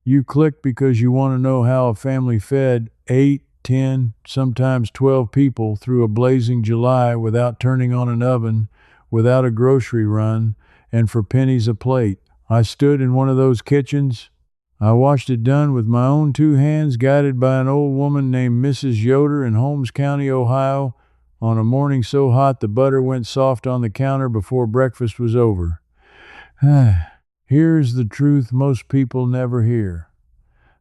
You click because you want to know how a family fed 8, 10, sometimes 12 people through a blazing July without turning on an oven, without a grocery run, and for pennies a plate. I stood in one of those kitchens. I watched it done with my own two hands, guided by an old woman named Mrs. Yoder in Holmes County, Ohio, on a morning so hot the butter went soft on the counter before breakfast was over. Here's the truth most people never hear.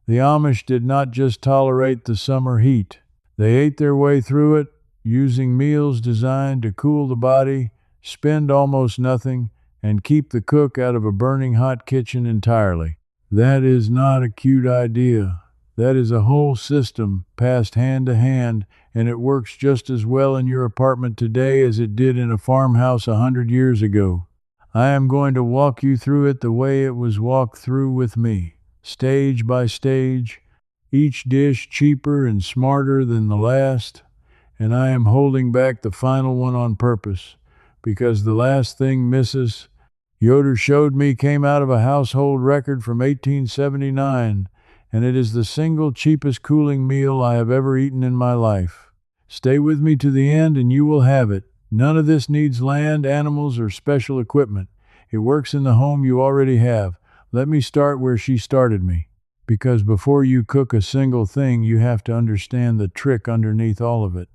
The Amish did not just tolerate the summer heat. They ate their way through it, using meals designed to cool the body, spend almost nothing, and keep the cook out of a burning hot kitchen entirely. That is not a cute idea. That is a whole system passed hand to hand, and it works just as well in your apartment today as it did in a farmhouse 100 years ago. I am going to walk you through it the way it was walked through with me, stage by stage, each dish cheaper and smarter than the last, and I am holding back the final one on purpose, because the last thing Mrs. Yoder showed me came out of a household record from 1879, and it is the single cheapest cooling meal I have ever eaten in my life. Stay with me to the end and you will have it. None of this needs land, animals, or special equipment. It works in the home you already have. Let me start where she started me. Because before you cook a single thing, you have to understand the trick underneath all of it.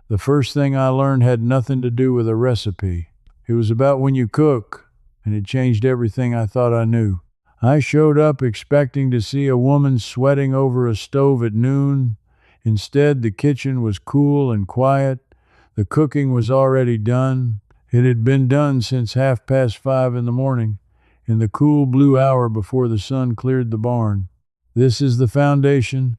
The first thing I learned had nothing to do with a recipe. It was about when you cook, and it changed everything I thought I knew. I showed up expecting to see a woman sweating over a stove at noon. Instead, the kitchen was cool and quiet. The cooking was already done. It had been done since 5:30 in the morning, in the cool blue hour before the sun cleared the barn. This is the foundation,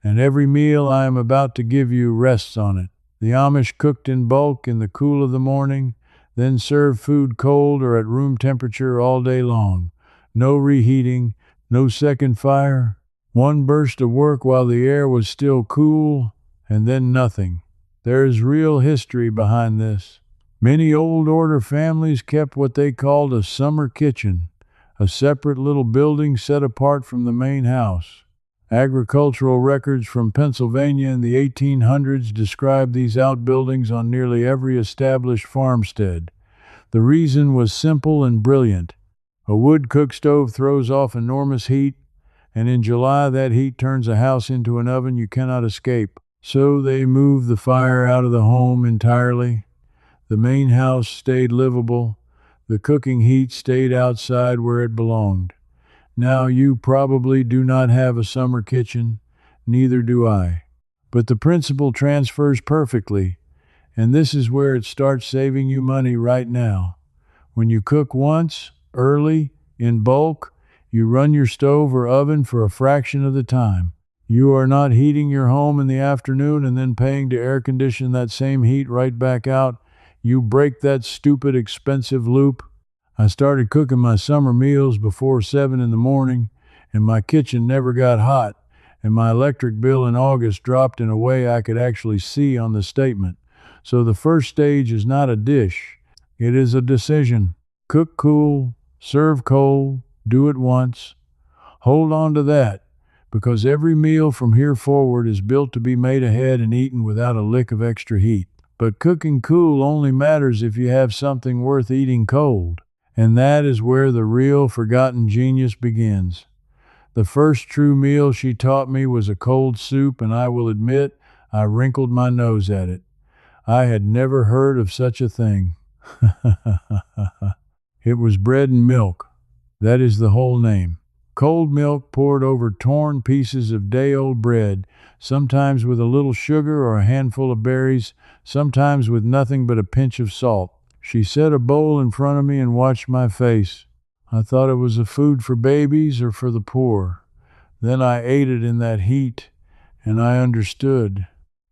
and every meal I am about to give you rests on it. The Amish cooked in bulk in the cool of the morning, then served food cold or at room temperature all day long. No reheating, no second fire. One burst of work while the air was still cool, and then nothing. There is real history behind this. Many old order families kept what they called a summer kitchen, a separate little building set apart from the main house. Agricultural records from Pennsylvania in the 1800s describe these outbuildings on nearly every established farmstead. The reason was simple and brilliant. A wood cook stove throws off enormous heat, and in July that heat turns a house into an oven you cannot escape. So they moved the fire out of the home entirely. The main house stayed livable. The cooking heat stayed outside where it belonged. Now, you probably do not have a summer kitchen, neither do I. But the principle transfers perfectly, and this is where it starts saving you money right now. When you cook once, early, in bulk, you run your stove or oven for a fraction of the time. You are not heating your home in the afternoon and then paying to air condition that same heat right back out. You break that stupid expensive loop. I started cooking my summer meals before 7 in the morning, and my kitchen never got hot, and my electric bill in August dropped in a way I could actually see on the statement. So the first stage is not a dish. It is a decision. Cook cool, serve cold, do it once. Hold on to that, because every meal from here forward is built to be made ahead and eaten without a lick of extra heat. But cooking cool only matters if you have something worth eating cold. And that is where the real forgotten genius begins. The first true meal she taught me was a cold soup, and I will admit I wrinkled my nose at it. I had never heard of such a thing. It was bread and milk. That is the whole name. Cold milk poured over torn pieces of day-old bread, sometimes with a little sugar or a handful of berries, sometimes with nothing but a pinch of salt. She set a bowl in front of me and watched my face. I thought it was a food for babies or for the poor. Then I ate it in that heat, and I understood.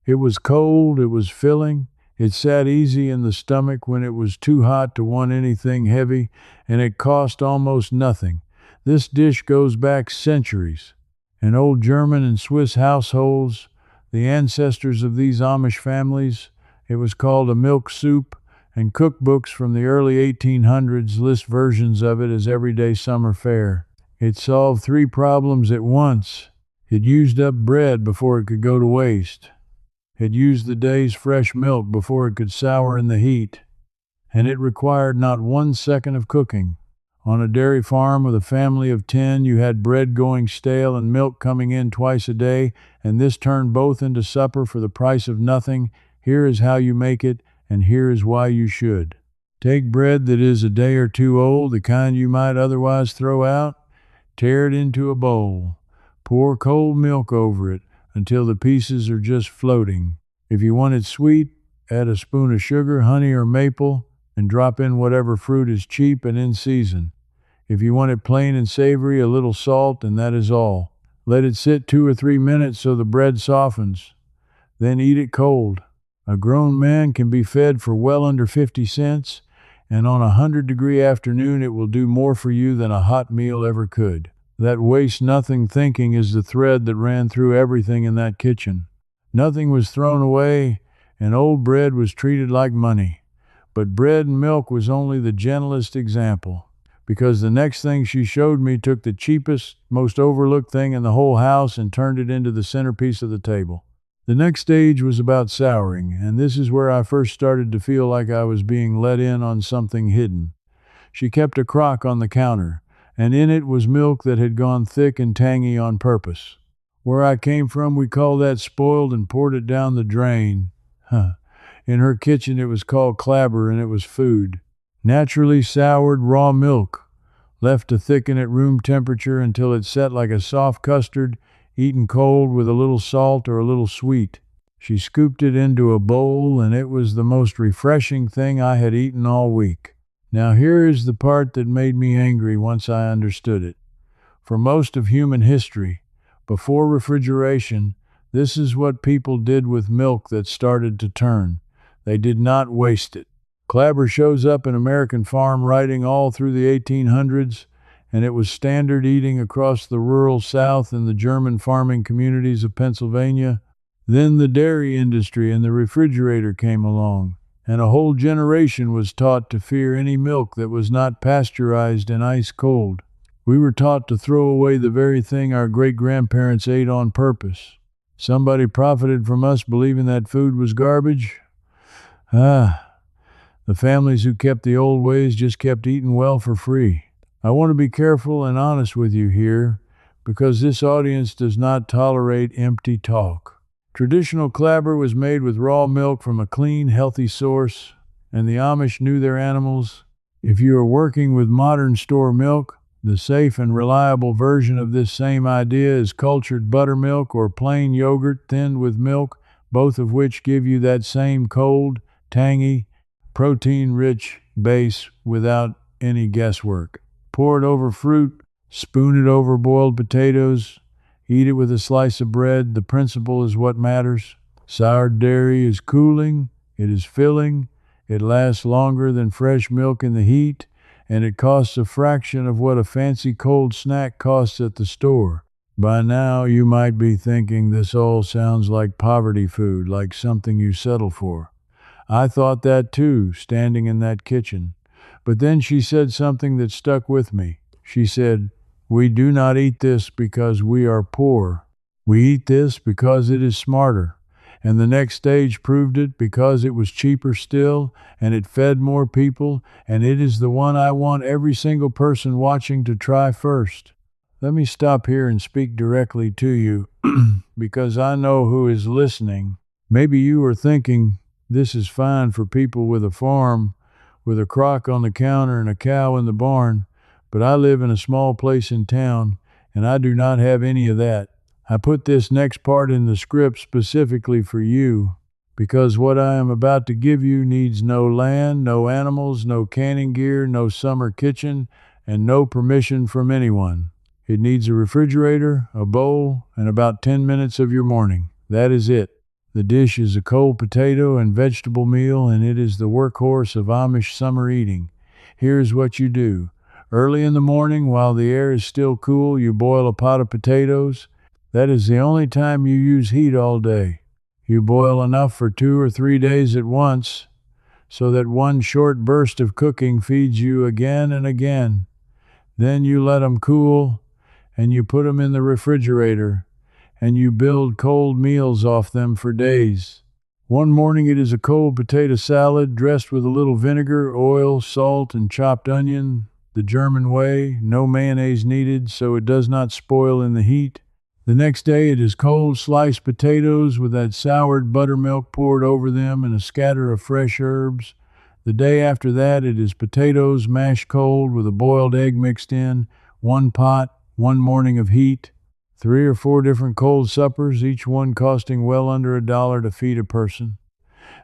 It was cold, it was filling, it sat easy in the stomach when it was too hot to want anything heavy, and it cost almost nothing. This dish goes back centuries. In old German and Swiss households, the ancestors of these Amish families, it was called a milk soup, and cookbooks from the early 1800s list versions of it as everyday summer fare. It solved 3 problems at once. It used up bread before it could go to waste. It used the day's fresh milk before it could sour in the heat. And it required not 1 second of cooking. On a dairy farm with a family of 10, you had bread going stale and milk coming in twice a day, and this turned both into supper for the price of nothing. Here is how you make it, and here is why you should. Take bread that is a day or 2 old, the kind you might otherwise throw out. Tear it into a bowl. Pour cold milk over it until the pieces are just floating. If you want it sweet, add a spoon of sugar, honey, or maple, and drop in whatever fruit is cheap and in season. If you want it plain and savory, a little salt, and that is all. Let it sit 2 or 3 minutes so the bread softens. Then eat it cold. A grown man can be fed for well under 50 cents, and on a 100-degree afternoon it will do more for you than a hot meal ever could. That waste-nothing thinking is the thread that ran through everything in that kitchen. Nothing was thrown away, and old bread was treated like money. But bread and milk was only the gentlest example, because the next thing she showed me took the cheapest, most overlooked thing in the whole house and turned it into the centerpiece of the table. The next stage was about souring, and this is where I first started to feel like I was being let in on something hidden. She kept a crock on the counter, and in it was milk that had gone thick and tangy on purpose. Where I came from, we called that spoiled and poured it down the drain. In her kitchen, it was called clabber, and it was food. Naturally soured raw milk, left to thicken at room temperature until it set like a soft custard, eaten cold with a little salt or a little sweet. She scooped it into a bowl, and it was the most refreshing thing I had eaten all week. Now here is the part that made me angry once I understood it. For most of human history, before refrigeration, this is what people did with milk that started to turn. They did not waste it. Clabber shows up in American farm writing all through the 1800s, and it was standard eating across the rural South and the German farming communities of Pennsylvania. Then the dairy industry and the refrigerator came along, and a whole generation was taught to fear any milk that was not pasteurized and ice cold. We were taught to throw away the very thing our great-grandparents ate on purpose. Somebody profited from us believing that food was garbage. The families who kept the old ways just kept eating well for free. I want to be careful and honest with you here, because this audience does not tolerate empty talk. Traditional clabber was made with raw milk from a clean, healthy source, and the Amish knew their animals. If you are working with modern store milk, the safe and reliable version of this same idea is cultured buttermilk or plain yogurt thinned with milk, both of which give you that same cold, tangy, protein-rich base without any guesswork. Pour it over fruit, spoon it over boiled potatoes, eat it with a slice of bread. The principle is what matters. Soured dairy is cooling, it is filling, it lasts longer than fresh milk in the heat, and it costs a fraction of what a fancy cold snack costs at the store. By now, you might be thinking this all sounds like poverty food, like something you settle for. I thought that too, standing in that kitchen. But then she said something that stuck with me. She said, "We do not eat this because we are poor. We eat this because it is smarter." And the next stage proved it, because it was cheaper still, and it fed more people, and it is the one I want every single person watching to try first. Let me stop here and speak directly to you, because I know who is listening. Maybe you are thinking, this is fine for people with a farm, with a crock on the counter and a cow in the barn, but I live in a small place in town, and I do not have any of that. I put this next part in the script specifically for you, because what I am about to give you needs no land, no animals, no canning gear, no summer kitchen, and no permission from anyone. It needs a refrigerator, a bowl, and about 10 minutes of your morning. That is it. The dish is a cold potato and vegetable meal, and it is the workhorse of Amish summer eating. Here's what you do. Early in the morning, while the air is still cool, you boil a pot of potatoes. That is the only time you use heat all day. You boil enough for 2 or 3 days at once, so that one short burst of cooking feeds you again and again. Then you let them cool, and you put them in the refrigerator, and you build cold meals off them for days. One morning it is a cold potato salad dressed with a little vinegar, oil, salt, and chopped onion, the German way, no mayonnaise needed so it does not spoil in the heat. The next day it is cold sliced potatoes with that soured buttermilk poured over them and a scatter of fresh herbs. The day after that it is potatoes mashed cold with a boiled egg mixed in, one pot, one morning of heat. 3 or 4 different cold suppers, each one costing well under $1 to feed a person.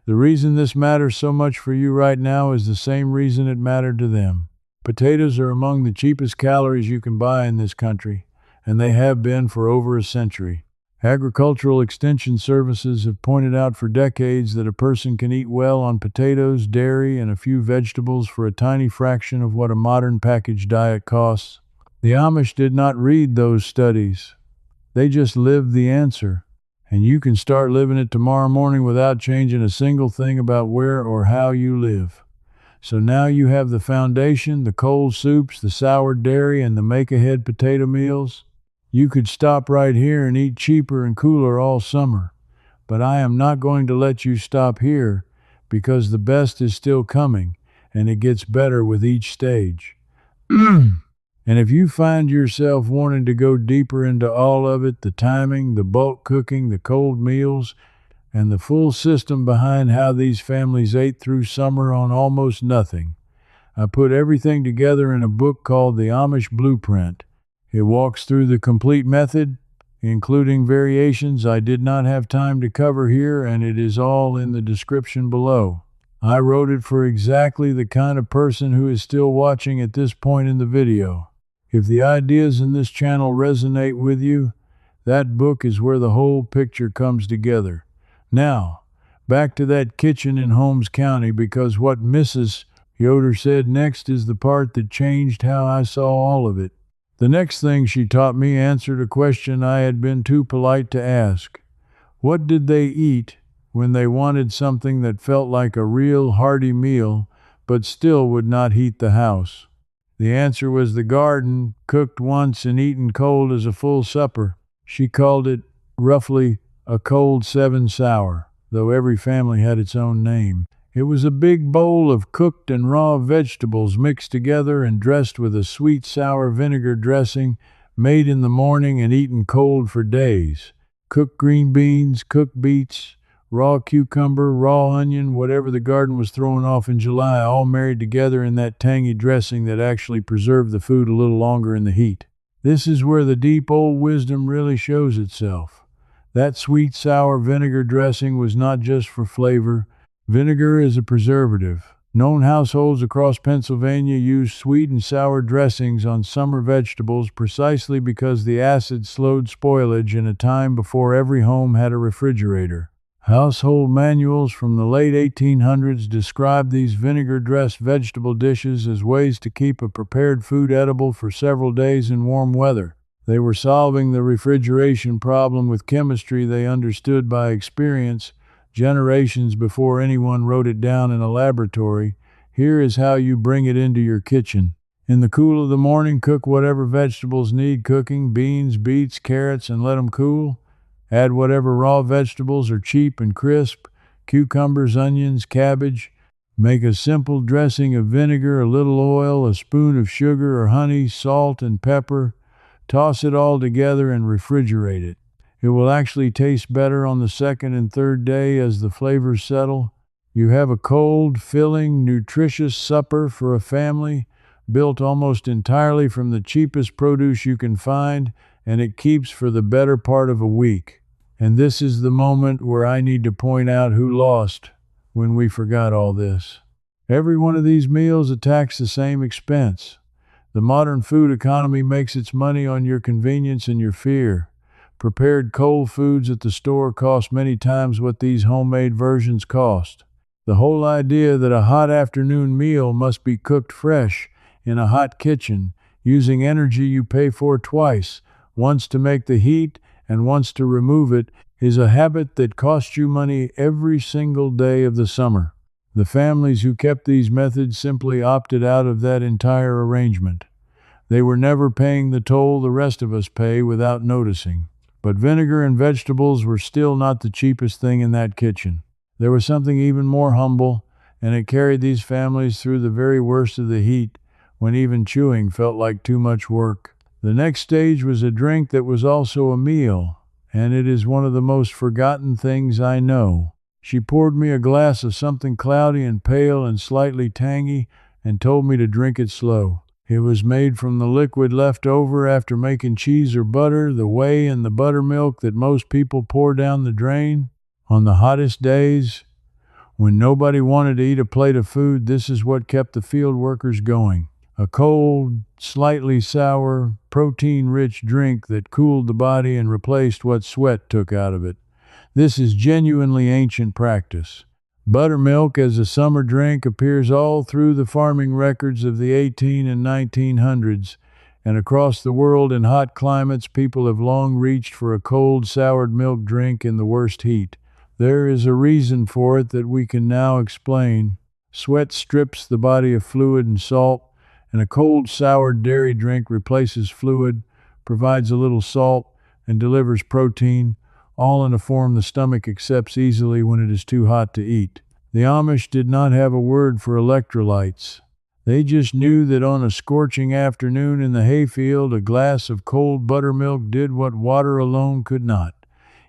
The reason this matters so much for you right now is the same reason it mattered to them. Potatoes are among the cheapest calories you can buy in this country, and they have been for over a century. Agricultural extension services have pointed out for decades that a person can eat well on potatoes, dairy, and a few vegetables for a tiny fraction of what a modern packaged diet costs. The Amish did not read those studies. They just lived the answer, and you can start living it tomorrow morning without changing a single thing about where or how you live. So now you have the foundation, the cold soups, the soured dairy, and the make-ahead potato meals. You could stop right here and eat cheaper and cooler all summer, but I am not going to let you stop here because the best is still coming, and it gets better with each stage. And if you find yourself wanting to go deeper into all of it, the timing, the bulk cooking, the cold meals, and the full system behind how these families ate through summer on almost nothing, I put everything together in a book called The Amish Blueprint. It walks through the complete method, including variations I did not have time to cover here, and it is all in the description below. I wrote it for exactly the kind of person who is still watching at this point in the video. If the ideas in this channel resonate with you, that book is where the whole picture comes together. Now, back to that kitchen in Holmes County, because what Mrs. Yoder said next is the part that changed how I saw all of it. The next thing she taught me answered a question I had been too polite to ask. What did they eat when they wanted something that felt like a real hearty meal, but still would not heat the house? The answer was the garden, cooked once and eaten cold as a full supper. She called it, roughly, a cold 7 sour, though every family had its own name. It was a big bowl of cooked and raw vegetables mixed together and dressed with a sweet sour vinegar dressing, made in the morning and eaten cold for days. Cooked green beans, cooked beets, raw cucumber, raw onion, whatever the garden was throwing off in July, all married together in that tangy dressing that actually preserved the food a little longer in the heat. This is where the deep old wisdom really shows itself. That sweet sour vinegar dressing was not just for flavor. Vinegar is a preservative. Known households across Pennsylvania use sweet and sour dressings on summer vegetables precisely because the acid slowed spoilage in a time before every home had a refrigerator. Household manuals from the late 1800s described these vinegar-dressed vegetable dishes as ways to keep a prepared food edible for several days in warm weather. They were solving the refrigeration problem with chemistry they understood by experience, generations before anyone wrote it down in a laboratory. Here is how you bring it into your kitchen. In the cool of the morning, cook whatever vegetables need cooking, beans, beets, carrots, and let them cool. Add whatever raw vegetables are cheap and crisp, cucumbers, onions, cabbage. Make a simple dressing of vinegar, a little oil, a spoon of sugar or honey, salt, and pepper. Toss it all together and refrigerate it. It will actually taste better on the second and third day as the flavors settle. You have a cold, filling, nutritious supper for a family, built almost entirely from the cheapest produce you can find, and it keeps for the better part of a week. And this is the moment where I need to point out who lost when we forgot all this. Every one of these meals attacks the same expense. The modern food economy makes its money on your convenience and your fear. Prepared cold foods at the store cost many times what these homemade versions cost. The whole idea that a hot afternoon meal must be cooked fresh in a hot kitchen, using energy you pay for twice, once to make the heat and once to remove it, is a habit that costs you money every single day of the summer. The families who kept these methods simply opted out of that entire arrangement. They were never paying the toll the rest of us pay without noticing. But vinegar and vegetables were still not the cheapest thing in that kitchen. There was something even more humble, and it carried these families through the very worst of the heat, when even chewing felt like too much work. The next stage was a drink that was also a meal, and it is one of the most forgotten things I know. She poured me a glass of something cloudy and pale and slightly tangy, and told me to drink it slow. It was made from the liquid left over after making cheese or butter, the whey and the buttermilk that most people pour down the drain. On the hottest days, when nobody wanted to eat a plate of food, this is what kept the field workers going. A cold, slightly sour, protein-rich drink that cooled the body and replaced what sweat took out of it. This is genuinely ancient practice. Buttermilk as a summer drink appears all through the farming records of the 18 and 1900s, and across the world in hot climates people have long reached for a cold soured milk drink in the worst heat. There is a reason for it that we can now explain. Sweat strips the body of fluid and salt, and a cold soured dairy drink replaces fluid, provides a little salt, and delivers protein, all in a form the stomach accepts easily when it is too hot to eat. The Amish did not have a word for electrolytes. They just knew that on a scorching afternoon in the hayfield, a glass of cold buttermilk did what water alone could not.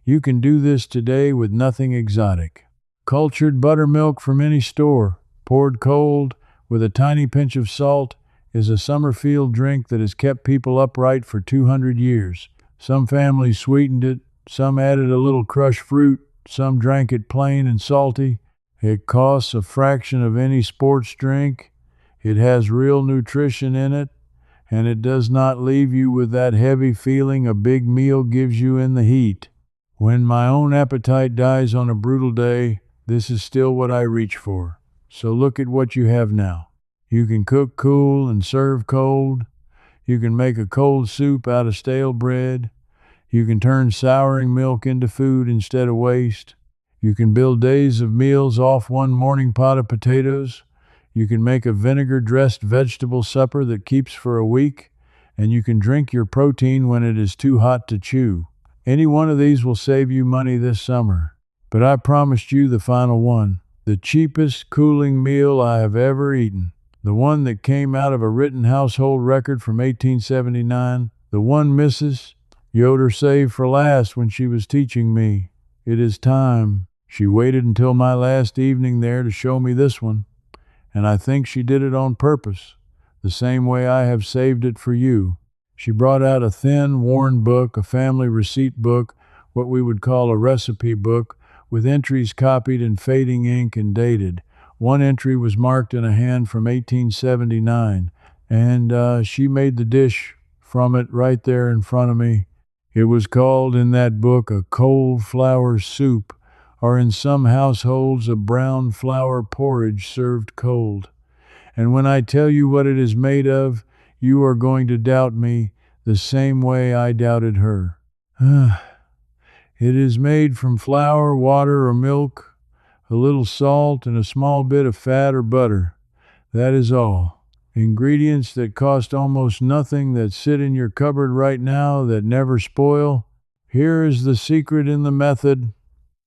You can do this today with nothing exotic. Cultured buttermilk from any store, poured cold, with a tiny pinch of salt, is a summer field drink that has kept people upright for 200 years. Some families sweetened it, some added a little crushed fruit, some drank it plain and salty. It costs a fraction of any sports drink. It has real nutrition in it, and it does not leave you with that heavy feeling a big meal gives you in the heat. When my own appetite dies on a brutal day, this is still what I reach for. So look at what you have now. You can cook cool and serve cold. You can make a cold soup out of stale bread. You can turn souring milk into food instead of waste. You can build days of meals off one morning pot of potatoes. You can make a vinegar-dressed vegetable supper that keeps for a week. And you can drink your protein when it is too hot to chew. Any one of these will save you money this summer. But I promised you the final one, the cheapest cooling meal I have ever eaten. The one that came out of a written household record from 1879. The one Mrs. Yoder saved for last when she was teaching me. It is time. She waited until my last evening there to show me this one, and I think she did it on purpose, the same way I have saved it for you. She brought out a thin, worn book, a family receipt book, what we would call a recipe book, with entries copied in fading ink and dated. One entry was marked in a hand from 1879, and she made the dish from it right there in front of me. It was called in that book a cold flour soup, or in some households a brown flour porridge served cold. And when I tell you what it is made of, you are going to doubt me the same way I doubted her. It is made from flour, water, or milk, a little salt, and a small bit of fat or butter. That is all. Ingredients that cost almost nothing, that sit in your cupboard right now, that never spoil. Here is the secret in the method,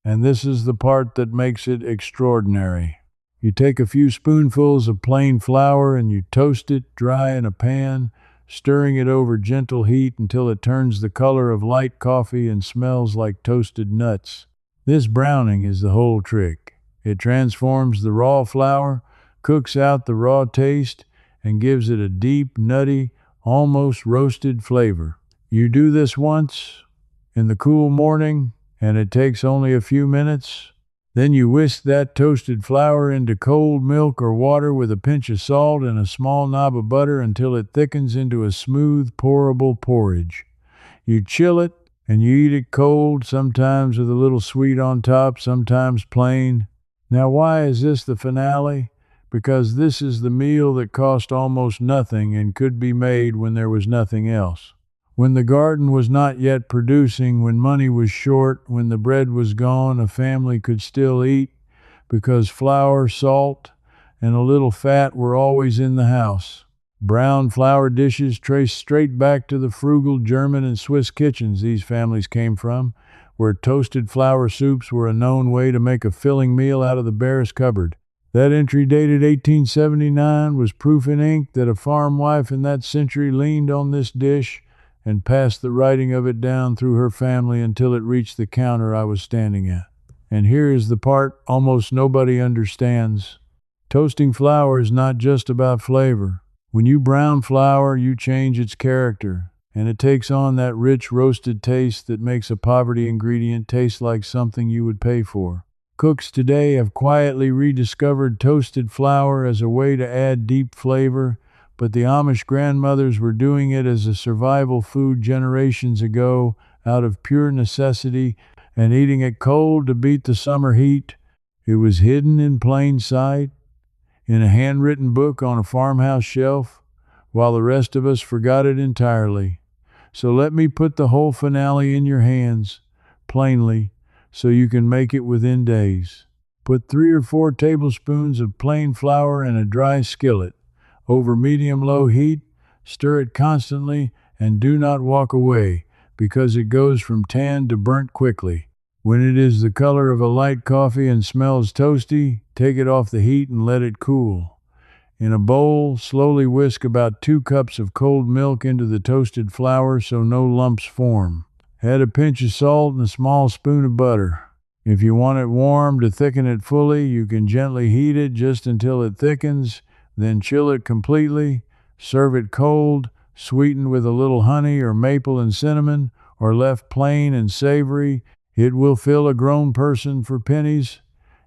and this is the part that makes it extraordinary. You take a few spoonfuls of plain flour and you toast it dry in a pan, stirring it over gentle heat until it turns the color of light coffee and smells like toasted nuts. This browning is the whole trick. It transforms the raw flour, cooks out the raw taste, and gives it a deep, nutty, almost roasted flavor. You do this once, in the cool morning, and it takes only a few minutes. Then you whisk that toasted flour into cold milk or water with a pinch of salt and a small knob of butter until it thickens into a smooth, pourable porridge. You chill it, and you eat it cold, sometimes with a little sweet on top, sometimes plain. Now, why is this the finale? Because this is the meal that cost almost nothing and could be made when there was nothing else. When the garden was not yet producing, when money was short, when the bread was gone, a family could still eat, because flour, salt, and a little fat were always in the house. Brown flour dishes trace straight back to the frugal German and Swiss kitchens these families came from, where toasted flour soups were a known way to make a filling meal out of the barest cupboard. That entry dated 1879 was proof in ink that a farm wife in that century leaned on this dish and passed the writing of it down through her family until it reached the counter I was standing at. And here is the part almost nobody understands. Toasting flour is not just about flavor. When you brown flour, you change its character, and it takes on that rich roasted taste that makes a poverty ingredient taste like something you would pay for. Cooks today have quietly rediscovered toasted flour as a way to add deep flavor, but the Amish grandmothers were doing it as a survival food generations ago out of pure necessity and eating it cold to beat the summer heat. It was hidden in plain sight, in a handwritten book on a farmhouse shelf, while the rest of us forgot it entirely. So let me put the whole finale in your hands, plainly, so you can make it within days. Put 3 or 4 tablespoons of plain flour in a dry skillet. Over medium-low heat, stir it constantly, and do not walk away, because it goes from tan to burnt quickly. When it is the color of a light coffee and smells toasty, take it off the heat and let it cool. In a bowl, slowly whisk about 2 cups of cold milk into the toasted flour so no lumps form. Add a pinch of salt and a small spoon of butter. If you want it warm to thicken it fully, you can gently heat it just until it thickens, then chill it completely. Serve it cold, sweetened with a little honey or maple and cinnamon, or left plain and savory. It will fill a grown person for pennies,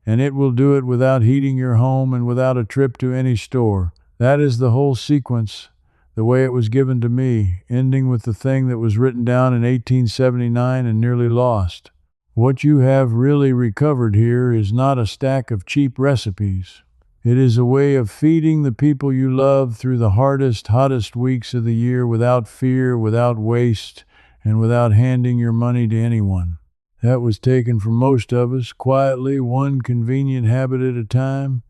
and it will do it without heating your home and without a trip to any store. That is the whole sequence, the way it was given to me, ending with the thing that was written down in 1879 and nearly lost. What you have really recovered here is not a stack of cheap recipes. It is a way of feeding the people you love through the hardest, hottest weeks of the year without fear, without waste, and without handing your money to anyone. That was taken from most of us, quietly, one convenient habit at a time,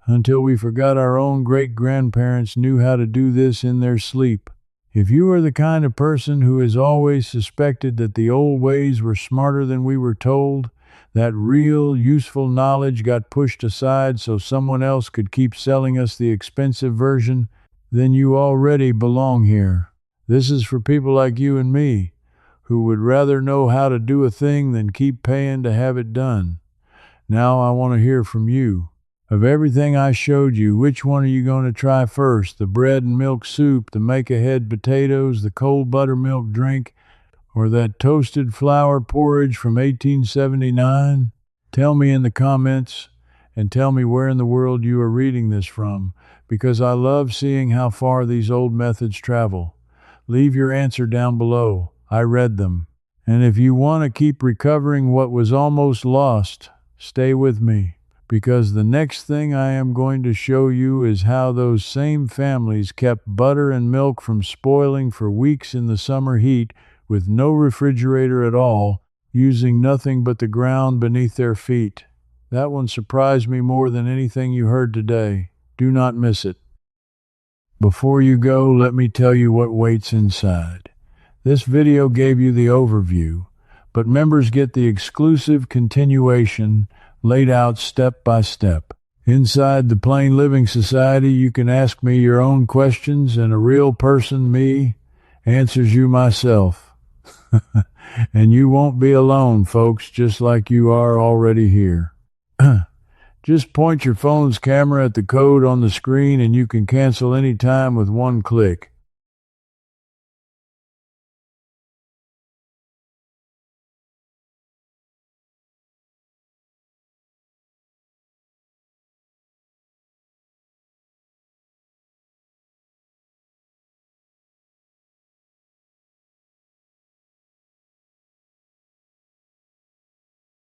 until we forgot our own great-grandparents knew how to do this in their sleep. If you are the kind of person who has always suspected that the old ways were smarter than we were told, that real, useful knowledge got pushed aside so someone else could keep selling us the expensive version, then you already belong here. This is for people like you and me, who would rather know how to do a thing than keep paying to have it done. Now I want to hear from you. Of everything I showed you, which one are you going to try first? The bread and milk soup, the make-ahead potatoes, the cold buttermilk drink, or that toasted flour porridge from 1879? Tell me in the comments, and tell me where in the world you are reading this from, because I love seeing how far these old methods travel. Leave your answer down below. I read them. And if you want to keep recovering what was almost lost, stay with me, because the next thing I am going to show you is how those same families kept butter and milk from spoiling for weeks in the summer heat with no refrigerator at all, using nothing but the ground beneath their feet. That one surprised me more than anything you heard today. Do not miss it. Before you go, let me tell you what waits inside. This video gave you the overview, but members get the exclusive continuation laid out step by step. Inside the Plain Living Society, you can ask me your own questions, and a real person, me, answers you myself. And you won't be alone, folks, just like you are already here. Just point your phone's camera at the code on the screen and you can cancel any time with one click.